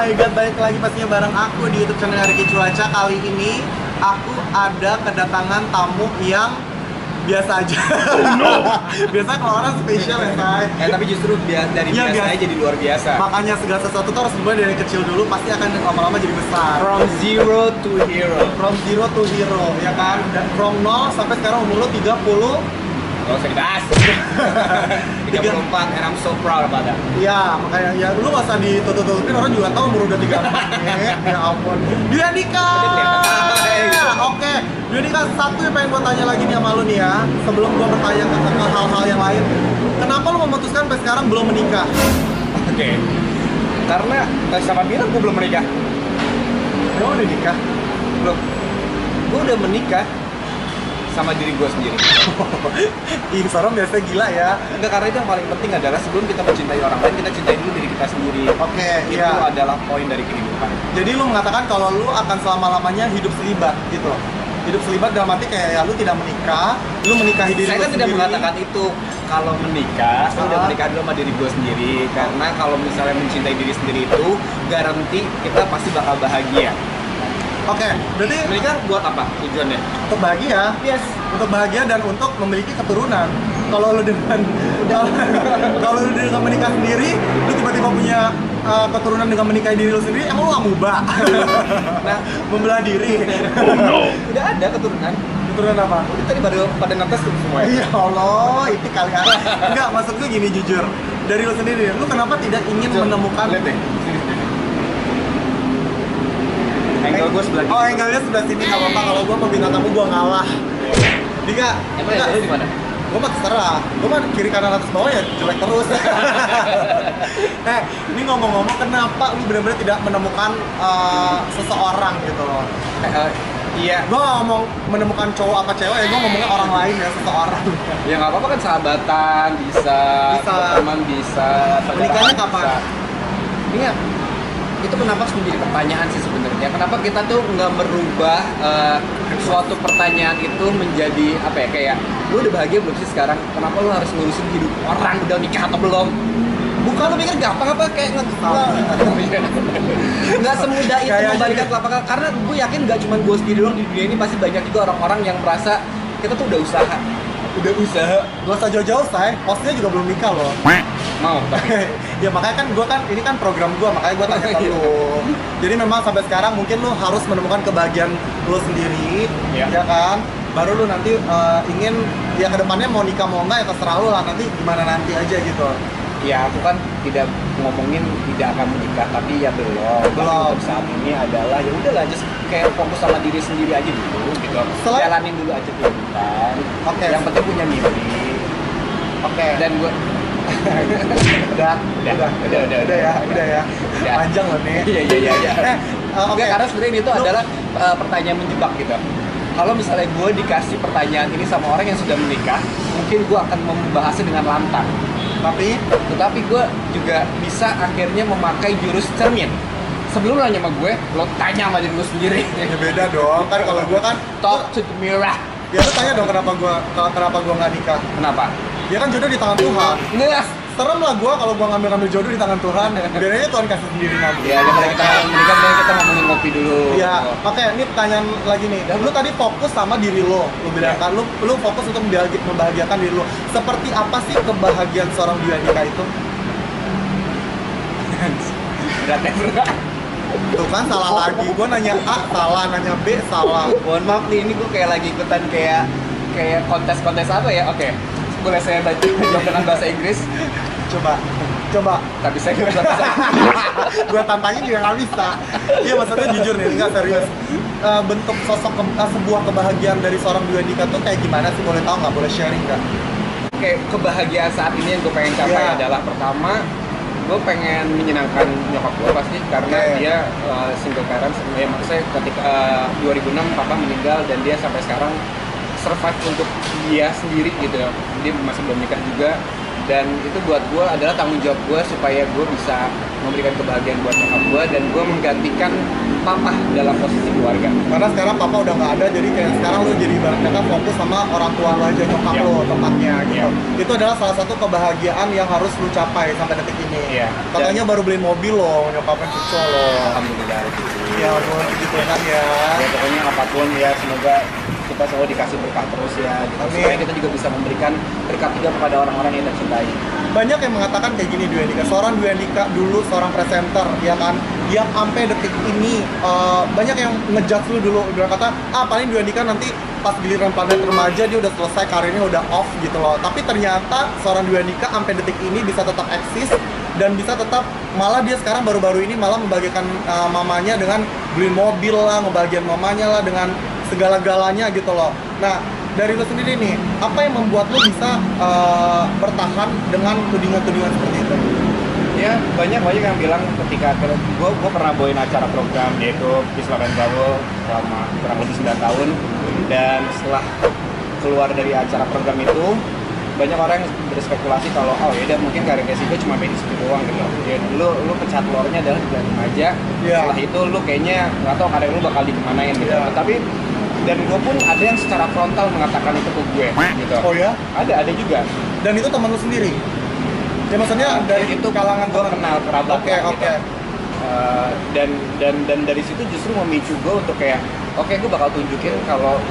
my god, balik lagi pastinya bareng aku di YouTube channel Ricky Cuaca. Kali ini aku ada kedatangan tamu yang biasa aja. Oh, no. Biasa kalau orang spesial ya, Say. Tapi justru dari ya, biasa jadi luar biasa. Makanya segala sesuatu tuh harus dimulai dari kecil dulu, pasti akan lama-lama jadi besar. From zero to hero. From zero to hero, ya kan? Dan from 0 sampai sekarang umur lo 30. Gak usah dibahas. 34, and I'm so proud about that. Iya, makanya ya lu gak usah ditutup-tutupin, orang juga tahu umur udah 34. Ya ampun. Dia nikah. Oke, dia nikah. Satu yang pengen gua tanya lagi nih sama lu nih ya, sebelum gua bertanya ke hal-hal yang lain. Kenapa lu memutuskan sampai sekarang belum menikah? Oke. Karena sama bilang gua belum menikah. Emang udah nikah? Belum. Gua udah menikah sama diri gue sendiri. Ih, seorang biasa gila ya. Enggak, karena itu yang paling penting adalah sebelum kita mencintai orang lain, kita cintai dulu diri kita sendiri. Oke, itu adalah poin dari kehidupan. Jadi lu mengatakan kalau lu akan selama-lamanya hidup selibat gitu. Hidup selibat dalam arti kayak ya lu tidak menikah, lu menikahi diri lu sendiri. Saya kan tidak mengatakan itu. Kalau menikah, saya udah menikah dulu sama diri gue sendiri. Karena kalau misalnya mencintai diri sendiri itu garansi kita pasti bakal bahagia. Oke, berarti menikah buat apa tujuannya? Untuk bahagia, yes. Untuk bahagia dan untuk memiliki keturunan. Kalau lu dengan kalau lu dengan menikah sendiri, lu tiba-tiba punya keturunan dengan menikahi diri lu sendiri, emang lu gak mubah? Nah, membelah diri. Oh no. Udah ada keturunan. Keturunan apa? Udah tadi baru pada ngetes tuh semua. Ya Allah, itu kali ada. Enggak, maksud gue gini jujur. Dari lu sendiri, lu kenapa tidak ingin menemukan? Lihat deh. Angle gue sebelah sini. Oh, angle-nya sebelah sini, nggak apa-apa. Kalau gue mau bintang tamu, gue ngalah. Dika, emang ya, di mana? Gue mah terserah. Gue mah kiri kanan atas bawah ya jelek terus. Ini ngomong-ngomong, kenapa lu benar-benar tidak menemukan seseorang gitu loh? Iya. Gue gak ngomong menemukan cowok apa cewek ya, gue ngomongnya orang lain ya, seseorang. Ya nggak apa-apa kan, sahabatan bisa. Teman bisa. Menikahnya kapan? Ini itu kenapa harus menjadi pertanyaan sih sebenarnya. Kenapa kita tuh nggak merubah suatu pertanyaan itu menjadi apa ya, kayak lu udah bahagia belum sih sekarang? Kenapa lu harus ngurusin hidup orang udah nikah atau belum? Bukan lu pikir gampang apa kayak nggak semudah itu membalikan telapak tangan. Karena gue yakin nggak cuma gue sendiri doang di dunia ini, pasti banyak juga orang-orang yang merasa kita tuh udah usaha. Gak usah jauh-jauh, Say. Hostnya juga belum nikah loh. Mau tapi ya makanya kan gue kan ini kan program gue, makanya gue tanya ke lu. Jadi memang sampai sekarang mungkin lu harus menemukan kebahagiaan lu sendiri, ya kan? Baru lu nanti ingin ya kedepannya mau nikah mau enggak ya terserah lu lah, nanti gimana nanti aja gitu. Ya aku kan tidak ngomongin tidak akan menikah, tapi ya belum. Untuk saat ini adalah ya udahlah, just kayak fokus sama diri sendiri aja dulu gitu. Jalanin dulu aja kehidupan. Oke. Yang penting punya mimpi. Oke. Dan gue udah ya. Panjang loh nih. Iya. Oke. Karena sebenarnya ini tuh adalah pertanyaan menjebak gitu. Kalau misalnya gue dikasih pertanyaan ini sama orang yang sudah menikah, mungkin gue akan membahasnya dengan lantang. Tetapi gue juga bisa akhirnya memakai jurus cermin. Sebelum lo nanya sama gue, lo tanya sama diri lo sendiri. Ya beda dong, kan kalau gue kan talk to the mirror. Ya lo tanya dong kenapa gue nggak nikah? Kenapa? Ya kan jodoh di tangan Tuhan. Ngelas. Serem lah gue kalau gue ngambil jodoh di tangan Tuhan. Biasanya Tuhan kasih sendiri nanti. Ya, daripada kita menikah, kita ngomongin ngopi dulu. Ya, oke. Ini pertanyaan lagi nih. Lu tadi fokus sama diri lo. Lu bilang kan, lu fokus untuk membahagiakan diri lo. Seperti apa sih kebahagiaan seorang dia nikah itu? Berat ya, bro. Tuh kan salah lagi. Gue nanya A salah, nanya B salah. Mohon maaf nih, ini gue kayak lagi ikutan kayak kontes apa ya? Oke. Boleh saya jawab dengan bahasa Inggris? Coba. Tapi saya nggak bisa bahasa Inggris. Gue tantangin juga nggak bisa. Iya, maksudnya jujur nih, nggak serius. Bentuk sosok sebuah kebahagiaan dari seorang dua nikah tuh kayak gimana sih? Boleh tahu nggak? Boleh sharing nggak? Kayak kebahagiaan saat ini yang gue pengen capai adalah pertama, gue pengen menyenangkan nyokap gue pasti karena dia single parent. Ya maksudnya ketika 2006 papa meninggal dan dia sampai sekarang survive untuk dia sendiri gitu. Dia masih belum nikah juga, dan itu buat gue adalah tanggung jawab gue supaya gue bisa memberikan kebahagiaan buat nyokap gue, dan gue menggantikan papa dalam posisi keluarga. Karena sekarang papa udah nggak ada, jadi kayak sekarang lu jadi ibaratnya kan fokus sama orang tua lu aja, nyokap Iya. lu tempatnya gitu. Iya. Itu adalah salah satu kebahagiaan yang harus lu capai sampai detik ini. Iya. Katanya baru beliin mobil lo, nyokapnya cucu lo. Alhamdulillah rezeki. Ya ampun, gitu kan ya. Ya pokoknya apapun ya, semoga kita selalu dikasih berkah terus ya gitu. Amin. Supaya kita juga bisa memberikan berkat juga kepada orang-orang yang kita cintai. Banyak yang mengatakan kayak gini, Dwi Andika. Seorang Dwi Andika dulu seorang presenter, ya kan, yang sampai detik ini banyak yang ngejudge lu dulu. Dia kata, paling Dwi Andika nanti pas giliran Planet Remaja dia udah selesai, karirnya udah off gitu loh. Tapi ternyata seorang Dwi Andika sampai detik ini bisa tetap eksis dan bisa tetap, malah dia sekarang baru-baru ini malah membagikan mamanya dengan beli mobil lah, ngebagian mamanya lah dengan segala-galanya gitu loh. Nah, dari lu sendiri nih, apa yang membuat lu bisa bertahan dengan tudingan-tudingan seperti itu? Ya banyak yang bilang ketika gue pernah bawain acara program yaitu Kislah dan Gaul selama kurang lebih 9 tahun, dan setelah keluar dari acara program itu banyak orang yang berspekulasi kalau ya udah mungkin karir sih gue cuma medis itu doang gitu. Ya lu pecah telurnya adalah di Planet Remaja. Iya. Setelah itu lu kayaknya nggak tahu karir lu bakal dikemanain gitu. Iya. Tapi dan gue pun ada yang secara frontal mengatakan itu ke gue gitu. Oh ya? Ada juga. Dan itu teman lu sendiri? Ya maksudnya dari itu kalangan gue teman. kenal kerabat Oke, lah, oke. gitu. Dan dari situ justru memicu gue untuk kayak gue bakal tunjukin kalau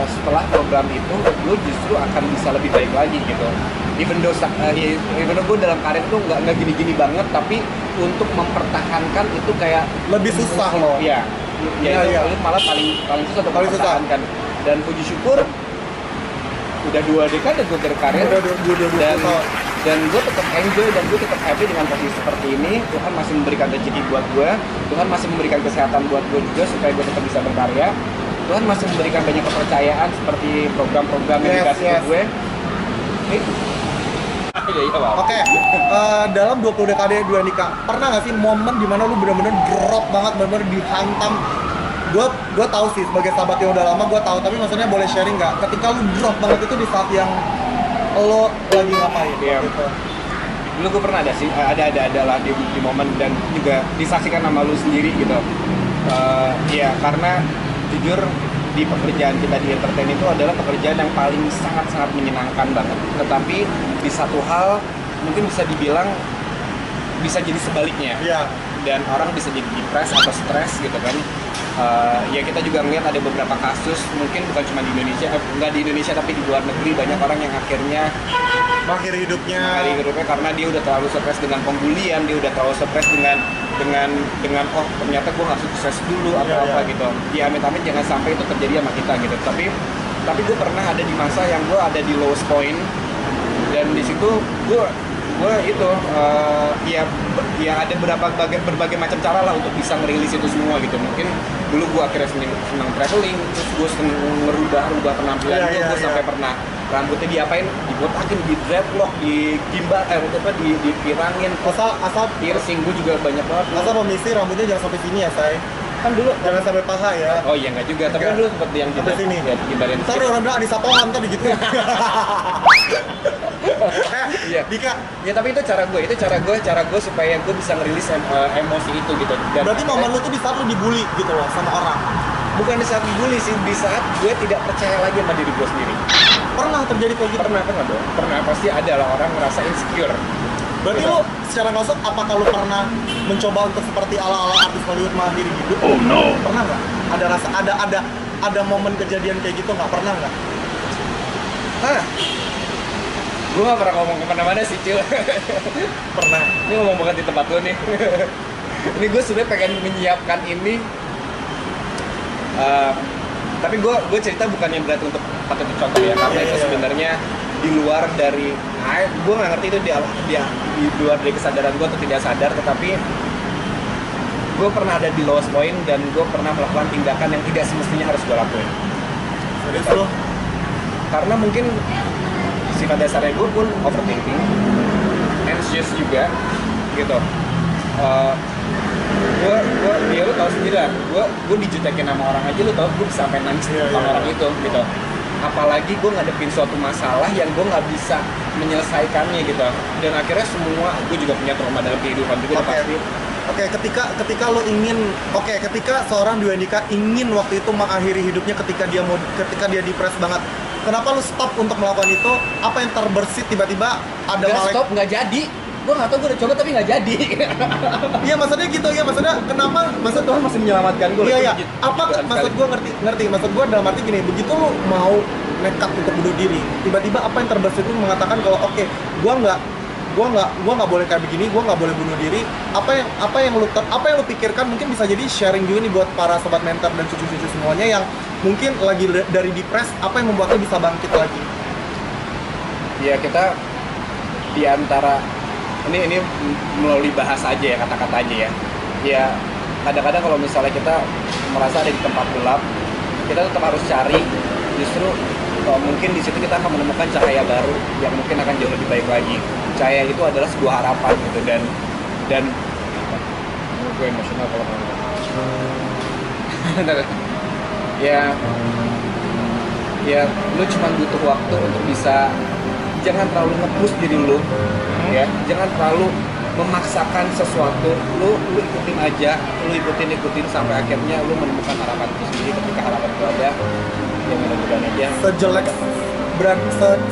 setelah program itu gue justru akan bisa lebih baik lagi gitu. Even though gue dalam karir tuh nggak gini-gini banget, tapi untuk mempertahankan itu kayak Lebih susah loh. Iya. Iya. Itu malah paling susah untuk Paling susah. mempertahankan. Dan puji syukur udah 2 dekade gue berkarir dan gue tetap enjoy dan gue tetap happy dengan posisi seperti ini. Tuhan masih memberikan rezeki buat gue, Tuhan masih memberikan kesehatan buat gue juga supaya gue tetap bisa berkarya. Tuhan masih memberikan banyak kepercayaan seperti program-program yang dikasih ke gue. Oke, dalam 20 dekade Dwi Andika, pernah nggak sih momen dimana lu bener-bener drop banget, bener-bener dihantam? Gue tahu sih, sebagai sahabat yang udah lama gue tahu, tapi maksudnya boleh sharing nggak? Ketika lu drop banget itu di saat yang lo lagi ngapain? Iya. Gitu. Dulu gue pernah ada lah di momen, dan juga disaksikan sama lu sendiri gitu. Ya karena jujur di pekerjaan kita di entertain itu adalah pekerjaan yang paling sangat-sangat menyenangkan banget. Tetapi di satu hal mungkin bisa dibilang bisa jadi sebaliknya. Iya. Dan orang bisa jadi depres atau stres gitu kan. Ya kita juga ngeliat ada beberapa kasus, mungkin bukan cuma di Indonesia, nggak di Indonesia tapi di luar negeri, banyak orang yang akhirnya Mengakhiri hidupnya. karena dia udah terlalu stres dengan pembulian, dia udah terlalu stres dengan ternyata gue nggak sukses dulu atau Iya, apa iya. gitu. Ya amit-amit jangan sampai itu terjadi sama kita gitu. Tapi gue pernah ada di masa yang gue ada di lowest point, dan di situ gue itu ya ada berbagai macam cara lah untuk bisa ngerilis itu semua gitu. Mungkin dulu gue akhirnya senang traveling, terus gue senang ngerubah penampilan gue. Gue sampai pernah rambutnya diapain, dibotakin, di dreadlock, di gimbal, dipirangin, Asal piercing gue juga banyak banget. asal pemisi rambutnya jangan sampai sini ya, say. Kan dulu Jangan sampai paha ya. oh iya nggak juga, tapi Nggak. kan dulu seperti yang Sampai sini. ya gimbalin Ntar orang bilang Anissa Pohan tadi gitu. Iya. Dika, Ya tapi itu cara gue supaya gue bisa ngerilis emosi itu gitu. Dan berarti momen lu tuh di saat lu dibully gitu loh sama orang. bukan di saat dibully sih, di saat gue tidak percaya lagi sama diri gue sendiri. Pernah terjadi kayak gitu? Pernah dong? Pernah, pasti ada lah orang ngerasa insecure. Berarti Gitu. lu secara langsung apakah lu pernah mencoba untuk seperti ala-ala artis Hollywood mengakhiri hidup? Oh no. Pernah nggak? Ada rasa ada momen kejadian kayak gitu nggak? Pernah nggak? Hah? Gue gak pernah ngomong kemana-mana sih, Cil. Pernah. Ini ngomong banget di tempat lu nih. Ini gue sebenarnya pengen menyiapkan ini. Tapi gue cerita bukannya berarti untuk patut dicontoh ya, karena Iya, itu iya. sebenarnya di luar dari, gue nggak ngerti itu di luar dari kesadaran gue atau tidak sadar, tetapi gue pernah ada di lowest point dan gue pernah melakukan tindakan yang tidak semestinya harus gue lakuin. Serius lu? Karena mungkin sifat dasarnya gue pun overthinking, anxious juga, gitu. Gue lu tau sendiri lah, gue dijutekin sama orang aja, lu tau gue bisa sampai nangis Iya, sama iya. orang itu, gitu. Apalagi gue ngadepin suatu masalah yang gue nggak bisa menyelesaikannya gitu. Dan akhirnya semua, gue juga punya trauma dalam kehidupan juga Oke. pasti. Oke, ketika lo ingin, ketika seorang Dwi Andika ingin waktu itu mengakhiri hidupnya ketika dia depres banget, kenapa lo stop untuk melakukan itu? Apa yang terbersit tiba-tiba ada stop, nggak jadi. Gue nggak tahu, gue udah coba tapi nggak jadi. Iya, maksudnya gitu ya, maksudnya kenapa? Maksud Tuhan masih menyelamatkan gue. Iya. Apa maksud gue ngerti? Maksud gue dalam arti gini, begitu lo mau nekat untuk bunuh diri, tiba-tiba apa yang terbersit itu mengatakan kalau gue nggak boleh kayak begini, gue nggak boleh bunuh diri. Apa yang lu pikirkan, mungkin bisa jadi sharing juga nih buat para sobat mentor dan cucu-cucu semuanya yang mungkin lagi dari depres, apa yang membuat lo bisa bangkit lagi? Ya, kita di antara ini melalui bahasa aja ya, kata-kata aja ya. Ya, kadang-kadang kalau misalnya kita merasa ada di tempat gelap, kita tetap harus cari. Justru mungkin di situ kita akan menemukan cahaya baru yang mungkin akan jauh lebih baik lagi. Cahaya itu adalah sebuah harapan gitu, dan gue emosional kalau ya lu cuma butuh waktu untuk bisa, jangan terlalu nge-push diri lu, ya, jangan terlalu memaksakan sesuatu. Lu ikutin aja, lu ikutin sampai akhirnya lu menemukan harapan itu sendiri. Ketika harapan itu ada, ya mudah-mudahan aja. Sejelek,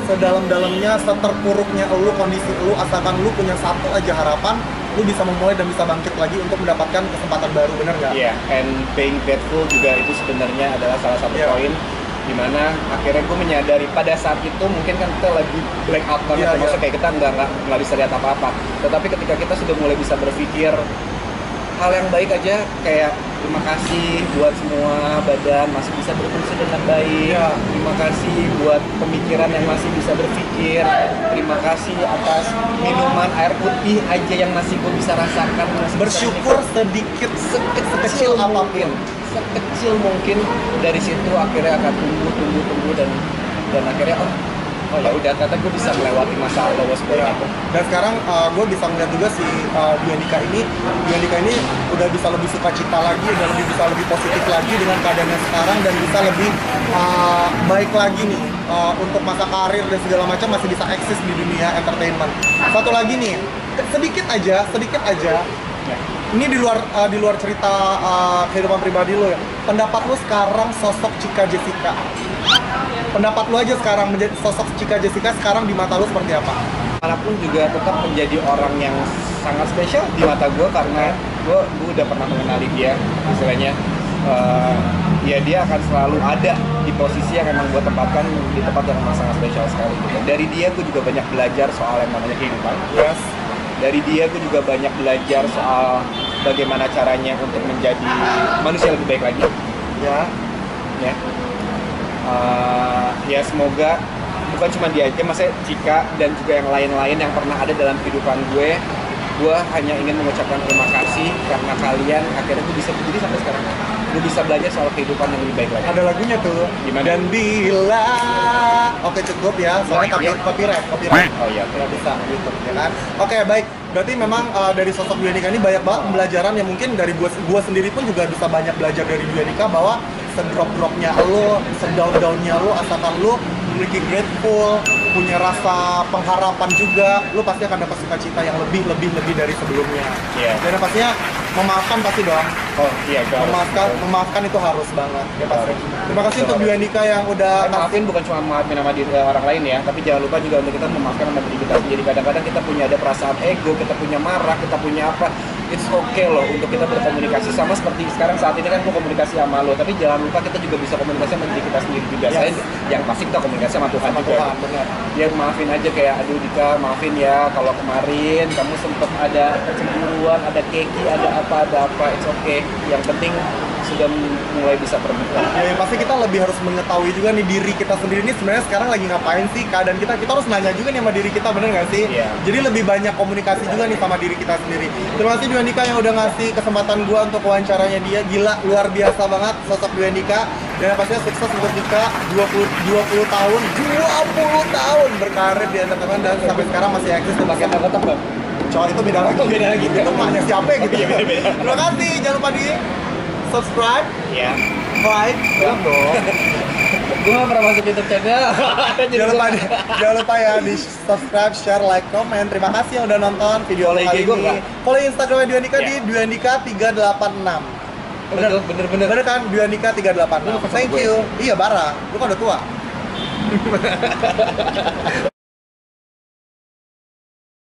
sedalam-dalamnya, seterpuruknya lu, kondisi lu, asalkan lu punya satu aja harapan, lu bisa memulai dan bisa bangkit lagi untuk mendapatkan kesempatan baru, bener nggak? Iya, and being grateful juga itu sebenarnya adalah salah satu poin dimana akhirnya gue menyadari pada saat itu mungkin kan kita lagi black out banget, maksudnya kayak kita nggak bisa lihat apa-apa, tetapi ketika kita sudah mulai bisa berpikir hal yang baik aja, kayak terima kasih buat semua badan masih bisa berfungsi dengan baik, terima kasih buat pemikiran yang masih bisa berpikir, terima kasih atas minuman air putih aja yang masih gue bisa rasakan, bersyukur sedikit, sekecil apapun, sekecil mungkin. Dari situ akhirnya akan tumbuh dan akhirnya oh ya udah, ternyata gue bisa melewati masa lowest point itu. Dan sekarang gue bisa melihat juga si Dwi Andika ini udah bisa lebih sukacita lagi, udah bisa lebih positif lagi dengan keadaannya sekarang, dan bisa lebih baik lagi nih untuk masa karir dan segala macam, masih bisa eksis di dunia entertainment. Satu lagi nih, sedikit aja. Ini di luar cerita kehidupan pribadi lo ya. Pendapat lo sekarang sosok Chika Jessica. Pendapat lo aja sekarang menjadi sosok Chika Jessica sekarang di mata lo seperti apa? Walaupun juga tetap menjadi orang yang sangat spesial di mata gue, karena gue udah pernah mengenali dia, istilahnya. Ya dia akan selalu ada di posisi yang emang gue tempatkan di tempat yang memang sangat spesial sekali gitu. Dari dia gue juga banyak belajar soal yang namanya kehidupan. Yes. Dari dia gue juga banyak belajar soal bagaimana caranya untuk menjadi manusia lebih baik lagi. Ya semoga bukan cuma dia aja, maksudnya Chika dan juga yang lain-lain yang pernah ada dalam kehidupan gue hanya ingin mengucapkan terima kasih karena kalian akhirnya gue bisa berdiri sampai sekarang. Gue bisa belajar soal kehidupan yang lebih baik lagi. Ada lagunya tuh. Gimana? Dan bila cukup ya, soalnya copyright. Oh iya, nggak bisa gitu ya kan. Oke, baik. Berarti memang dari sosok Dwi Andika ini banyak banget pembelajaran yang mungkin dari gua sendiri pun juga bisa banyak belajar dari Dwi Andika, bahwa sedrop-dropnya lo, sedown-downnya lo, asalkan lo memiliki grateful, punya rasa pengharapan juga, lo pasti akan dapat sukacita yang lebih dari sebelumnya. Dan pastinya memaafkan pasti dong. Oh iya, memaafkan itu harus banget. Ya pasti. Terima kasih untuk Dwi Andika yang udah maafin, bukan cuma maafin sama diri orang lain ya, tapi jangan lupa juga untuk kita memaafkan sama diri kita sendiri. Kadang-kadang kita punya ada perasaan ego, kita punya marah, kita punya apa. It's okay loh untuk kita berkomunikasi, sama seperti sekarang saat ini kan gue komunikasi sama lo, tapi jangan lupa kita juga bisa komunikasi sama diri kita sendiri juga. Saya yang pasti kita komunikasi sama Tuhan juga. Benar. Ya maafin aja, kayak aduh Dika, maafin ya kalau kemarin kamu sempet ada kecemburuan, ada keki, ada apa, it's okay. Yang penting sudah mulai bisa terbuka. Ya, pasti kita lebih harus mengetahui juga nih diri kita sendiri ini sebenarnya sekarang lagi ngapain sih, keadaan kita harus nanya juga nih sama diri kita, bener nggak sih? Jadi lebih banyak komunikasi juga nih sama diri kita sendiri. Terima kasih Dwi Andika yang udah ngasih kesempatan gua untuk wawancaranya dia. Gila, luar biasa banget sosok Dwi Andika, dan pastinya sukses untuk Dika 20 tahun berkarir di entertainment dan sampai sekarang masih eksis tuh bahkan Tetap bang. Cowok itu beda lagi. Itu mahnya siapa gitu. Terima kasih, jangan lupa di subscribe, like, belum dong. Gue nggak pernah masuk YouTube channel. Jangan lupa ya di subscribe, share, like, komen. Terima kasih yang udah nonton video Follow kali IG gua ini. nggak? Follow Instagramnya Duandika di Iya. Duandika386. Bener. Bener kan? Duandika386. Lu ngefans Thank gue. you. Iya, Bara. Lu kan udah tua.